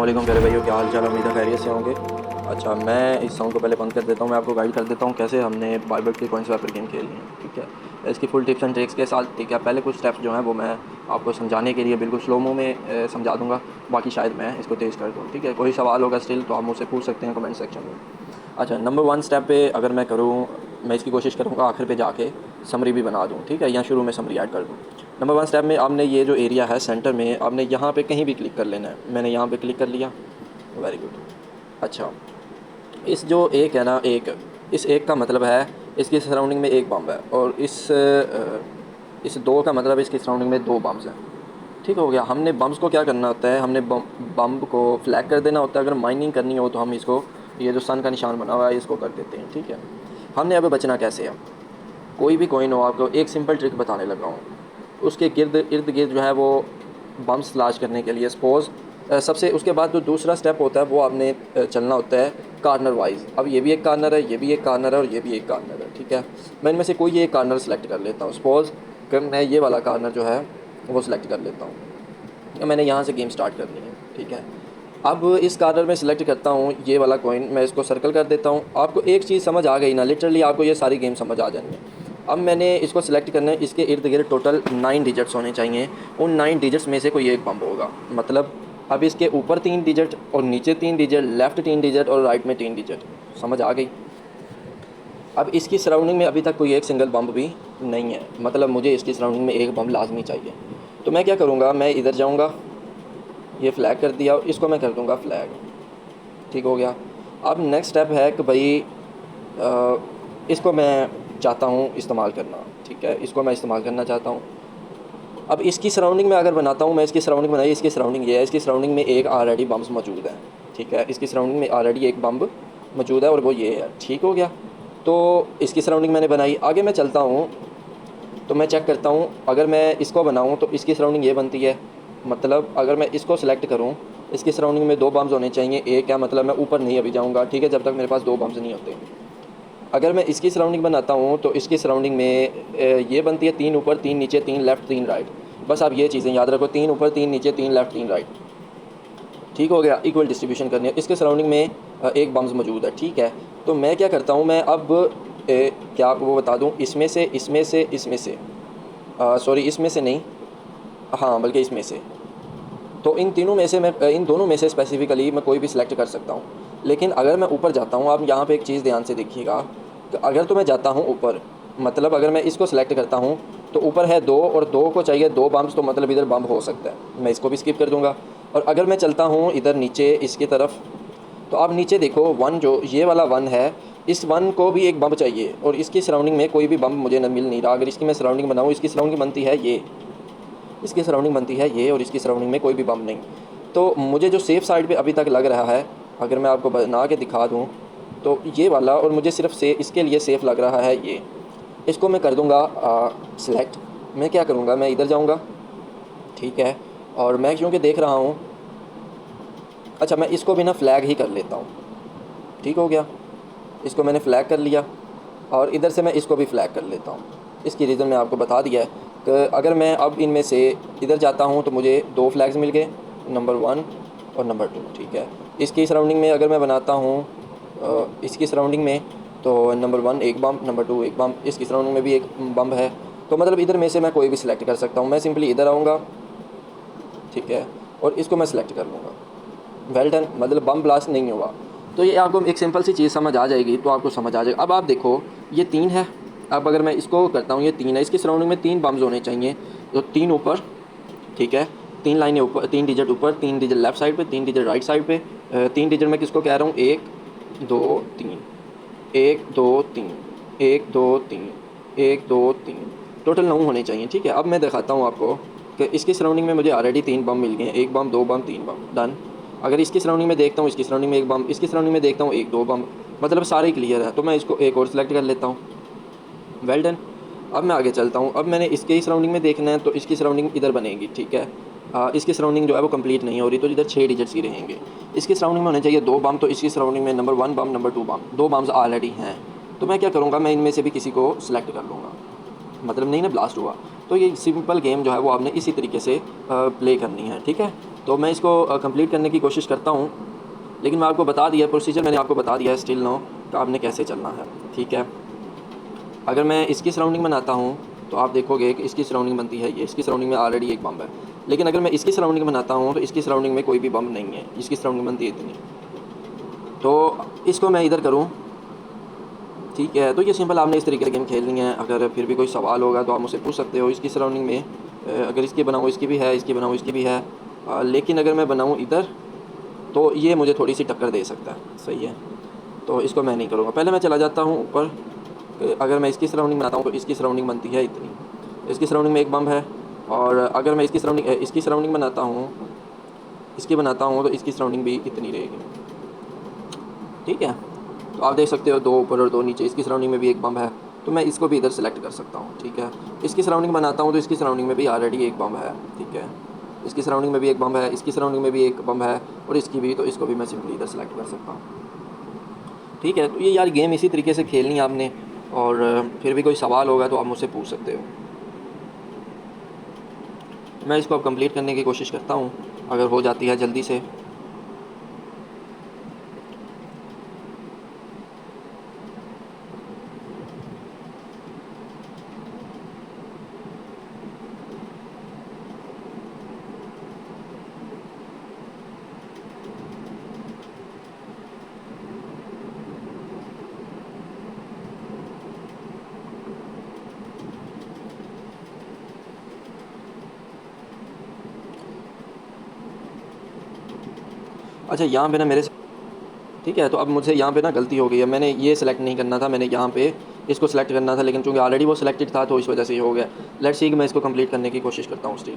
वालेकुम प्यारे भाइयों, क्या हाल चाल। उम्मीद है खैरियत से होंगे। अच्छा, मैं इस साउंड को पहले बंद कर देता हूँ। मैं आपको गाइड कर देता हूँ कैसे हमने बाइबल की कॉइन स्वैपर गेम खेलनी है, ठीक है। इसकी फुल टिप्स एंड ट्रिक्स के साथ, ठीक है। पहले कुछ स्टेप्स जो हैं वो मैं आपको समझाने के लिए बिल्कुल स्लो मो में समझा दूँगा। बाकी शायद मैं इसको तेज़ कर दूँ, ठीक है। कोई सवाल होगा स्टिल तो आप मुझसे पूछ सकते हैं कमेंट सेक्शन में। अच्छा, नंबर 1 स्टेप पे अगर मैं करूँ, मैं इसकी कोशिश करूँगा आखिर पे जाके समरी भी बना दूँ, ठीक है, या शुरू में समरी ऐड कर दूँ। नंबर 1 स्टेप में आपने ये जो एरिया है सेंटर में, आपने यहाँ पे कहीं भी क्लिक कर लेना है। मैंने यहाँ पे क्लिक कर लिया, वेरी गुड। अच्छा, इस जो एक है ना, इस एक का मतलब है इसकी सराउंडिंग में एक बम है, और इस दो का मतलब इसकी सराउंडिंग में दो बम्स हैं। ठीक हो गया। हमने बम्स को क्या करना होता है, हमने बम को फ्लैग कर देना होता है। अगर माइनिंग करनी हो तो हम इसको, ये जो सन का निशान बना हुआ है, इसको कर देते हैं, ठीक है। हमने अब बचना कैसे है। कोई भी कॉइन हो, आपको एक सिंपल ट्रिक बताने लगा हूँ। उसके इर्द गिर्द जो है वो बम्स तलाश करने के लिए सपोज़ सबसे उसके बाद जो दूसरा स्टेप होता है वो आपने चलना होता है कार्नर वाइज। अब ये भी एक कार्नर है, ये भी एक कार्नर है, और ये भी एक कार्नर है, ठीक है। मैं इनमें से कोई एक कार्नर सेलेक्ट कर लेता हूँ। सपोज़ कि मैं ये वाला कार्नर जो है वो सिलेक्ट कर लेता हूँ। मैंने यहाँ से गेम स्टार्ट करनी है, ठीक है। अब इस कार्नर में सिलेक्ट करता हूँ ये वाला कॉइन, मैं इसको सर्कल कर देता हूँ। आपको एक चीज़ समझ आ गई ना, लिटरली आपको ये सारी गेम समझ आ जाएंगे। अब मैंने इसको सिलेक्ट करना है, इसके इर्द गिर्द टोटल 9 डिजिट्स होने चाहिए। उन 9 डिजिट्स में से कोई एक बम्ब होगा। मतलब अब इसके ऊपर 3 डिजिट और नीचे 3 डिजिट, लेफ़्ट 3 डिजिट और राइट में 3 डिजिट। समझ आ गई। अब इसकी सराउंडिंग में अभी तक कोई एक सिंगल बम्ब भी नहीं है, मतलब मुझे इसकी सराउंडिंग में एक बम्ब लाजमी चाहिए। तो मैं क्या करूँगा, मैं इधर जाऊँगा, ये फ्लैग कर दिया और इसको मैं कर दूँगा फ्लैग। ठीक हो गया। अब नेक्स्ट स्टेप है कि भाई इसको मैं चाहता हूँ इस्तेमाल करना, ठीक है, इसको मैं इस्तेमाल करना चाहता हूँ। अब इसकी सराउंडिंग में अगर बनाता हूँ, मैं इसकी सराउंडिंग बनाई, इसकी सराउंडिंग ये है, इसकी सराउंडिंग में एक ऑलरेडी बम्स मौजूद है, ठीक है। इसकी सराउंडिंग में ऑलरेडी एक बम्ब मौजूद है और वो ये है। ठीक हो गया। तो इसकी सराउंडिंग मैंने बनाई। आगे मैं चलता हूँ तो मैं चेक करता हूँ, अगर मैं इसको बनाऊँ तो इसकी सराउंडिंग ये बनती है। मतलब अगर मैं इसको सिलेक्ट करूँ, इसकी सराउंडिंग में 2 बम्स होने चाहिए। एक क्या मतलब, मैं ऊपर नहीं अभी जाऊँगा, ठीक है, जब तक मेरे पास 2 बम्स नहीं होते। अगर मैं इसकी सराउंडिंग बनाता हूँ तो इसकी सराउंडिंग में ये बनती है 3 ऊपर 3 नीचे 3 लेफ़्ट 3 राइट। बस आप ये चीज़ें याद रखो, 3 ऊपर 3 नीचे 3 लेफ़्ट 3 राइट। ठीक हो गया। इक्वल डिस्ट्रीब्यूशन करनी है। इसके सराउंडिंग में एक बम्स मौजूद है, ठीक है। तो मैं क्या करता हूँ, मैं अब क्या आपको वो बता दूँ, इसमें से सॉरी, इसमें से नहीं, हाँ, बल्कि इसमें से। तो इन तीनों में से मैं इन दोनों में से स्पेसिफ़िकली मैं कोई भी सिलेक्ट कर सकता हूँ। लेकिन अगर मैं ऊपर जाता हूँ, आप यहाँ पे एक चीज़ ध्यान से देखिएगा कि अगर तो मैं जाता हूँ ऊपर, मतलब अगर मैं इसको सिलेक्ट करता हूँ तो ऊपर है 2 और 2 को चाहिए 2 बम्प्स, तो मतलब इधर बम्प हो सकता है, मैं इसको भी स्किप कर दूँगा। और अगर मैं चलता हूँ इधर नीचे इसकी तरफ, तो आप नीचे देखो 1, जो ये वाला 1 है, इस 1 को भी एक बम्प चाहिए, और इसकी सराउंडिंग में कोई भी बम्प मुझे मिल नहीं रहा। अगर इसकी मैं सराउंडिंग बनाऊँ, इसकी सराउंडिंग बनती है ये, इसकी सराउंडिंग बनती है ये, और इसकी सराउंडिंग में कोई भी बम्प नहीं। तो मुझे जो सेफ़ साइड पे अभी तक लग रहा है, अगर मैं आपको बना के दिखा दूँ, तो ये वाला, और मुझे सिर्फ से इसके लिए सेफ़ लग रहा है ये। इसको मैं कर दूँगा सिलेक्ट। मैं क्या करूँगा, मैं इधर जाऊँगा, ठीक है, और मैं क्योंकि देख रहा हूँ, अच्छा, मैं इसको भी ना फ्लैग ही कर लेता हूँ। ठीक हो गया। इसको मैंने फ़्लैग कर लिया, और इधर से मैं इसको भी फ़्लैग कर लेता हूँ। इसकी रीज़न मैं आपको बता दिया है कि अगर मैं अब इनमें से इधर जाता हूँ तो मुझे 2 फ्लैग्स मिल गए, नंबर 1 और नंबर 2, ठीक है। इसकी सराउंडिंग में अगर मैं बनाता हूँ इसकी सराउंडिंग में, तो नंबर 1 एक बम्प, नंबर 2 एक बम्प, इसकी सराउंडिंग में भी एक बम्प है। तो मतलब इधर में से मैं कोई भी सिलेक्ट कर सकता हूँ। मैं सिंपली इधर आऊँगा, ठीक है, और इसको मैं सिलेक्ट कर लूँगा। वेल डन, मतलब बम ब्लास्ट नहीं हुआ। तो ये आपको एक सिंपल सी चीज़ समझ आ जाएगी, तो आपको समझ आ जाएगा। अब आप देखो, ये 3 है। अब अगर मैं इसको करता हूँ, ये 3 है, इसकी सराउंडिंग में 3 बम्स होने चाहिए। तो 3 ऊपर, ठीक है, 3 लाइनें ऊपर, 3 डिजिट ऊपर, 3 डिजिट लेफ़्ट साइड पे, 3 डिजिट राइट साइड पे। 3 डिजिट मैं किसको कह रहा हूँ, 1 2 3, 1 2 3, 1 2 3, 1 2 3, टोटल 9 होने चाहिए, ठीक है। अब मैं दिखाता हूँ आपको कि इसकी सराउंडिंग में मुझे ऑलरेडी 3 बम मिल गए हैं, 1 बम 2 बम 3 बम, डन। अगर इसकी सराउंडिंग में देखता हूँ, इसकी सराउंडिंग में 1 बम, इसकी सराउंडिंग में देखता हूँ 1 2 बम, मतलब सारे क्लियर है। तो मैं इसको एक और सिलेक्ट कर लेता हूँ। Well done. अब मैं आगे चलता हूँ। अब मैंने इसके ही सराउंडिंग में देखना है, तो इसकी सराउंडिंग इधर बनेगी, ठीक है। इसकी सराउंडिंग जो है वो कंप्लीट नहीं हो रही, तो इधर 6 डिजिट्स ही रहेंगे। इसकी सराउंडिंग में होने चाहिए 2 बम, तो इसकी सराउंडिंग में नंबर 1 बम, नंबर 2 बम, 2 बम्स ऑलरेडी हैं। तो मैं क्या करूँगा, मैं इनमें से भी किसी को सिलेक्ट कर लूँगा, मतलब नहीं ना ब्लास्ट हुआ। तो ये सिंपल गेम जो है वो आपने इसी तरीके से प्ले करनी है, ठीक है। तो मैं इसको कंप्लीट करने की कोशिश करता हूँ, लेकिन मैं आपको बता दिया प्रोसीजर, मैंने आपको बता दिया है स्टिल नो कि आपने कैसे चलना है, ठीक है। अगर मैं इसकी सराउंडिंग बनाता हूँ तो आप देखोगे कि इसकी सराउंडिंग बनती है ये, इसकी सराउंडिंग में ऑलरेडी एक बम है। लेकिन अगर मैं इसकी सराउंडिंग बनाता हूँ तो इसकी सराउंडिंग में कोई भी बम नहीं है, इसकी सराउंडिंग बनती है इतनी। तो इसको मैं इधर करूँ, ठीक है। तो ये सिंपल आपने इस तरीके से गेम खेलनी है। अगर फिर भी कोई सवाल होगा तो आप मुझसे पूछ सकते हो। इसकी सराउंडिंग में अगर इसकी बनाऊँ इसकी भी है, इसकी बनाऊँ इसकी भी है, लेकिन अगर मैं बनाऊँ इधर तो ये मुझे थोड़ी सी टक्कर दे सकता है, सही है। तो इसको मैं नहीं करूँगा। पहले मैं चला जाता हूँ ऊपर, अगर मैं इसकी सराउंडिंग बनाता हूँ तो इसकी सराउंडिंग बनती है इतनी, इसकी सराउंडिंग में एक बम है। और अगर मैं इसकी सराउंडिंग बनाता हूँ, इसकी बनाता हूँ तो इसकी सराउंडिंग भी इतनी रहेगी, ठीक है। तो आप देख सकते हो 2 ऊपर और 2 नीचे, इसकी सराउंडिंग में भी एक बम है, तो मैं इसको भी इधर सेलेक्ट कर सकता हूँ, ठीक है। इसकी सराउंडिंग बनाता हूँ तो इसकी सराउंडिंग में भी ऑलरेडी एक बम है, ठीक है। इसकी सराउंडिंग में भी एक बम है, इसकी सराउंडिंग में भी एक बम है, और इसकी भी, तो इसको भी मैं सिंपली इधर सेलेक्ट कर सकता हूँ, ठीक है। तो ये यार गेम इसी तरीके से खेलनी है आपने, और फिर भी कोई सवाल होगा तो आप मुझसे पूछ सकते हो। मैं इसको अब कंप्लीट करने की कोशिश करता हूँ, अगर हो जाती है जल्दी से। अच्छा, यहाँ पे ना मेरे, ठीक है। तो अब मुझसे यहाँ पे ना गलती हो गई है, मैंने ये सिलेक्ट नहीं करना था, मैंने यहाँ पे इसको सिलेक्ट करना था, लेकिन चूँकि ऑलरेडी वो सिलेक्टेड था तो इस वजह से ये हो गया। लेट्स सी कि मैं इसको कंप्लीट करने की कोशिश करता हूँ स्टिल।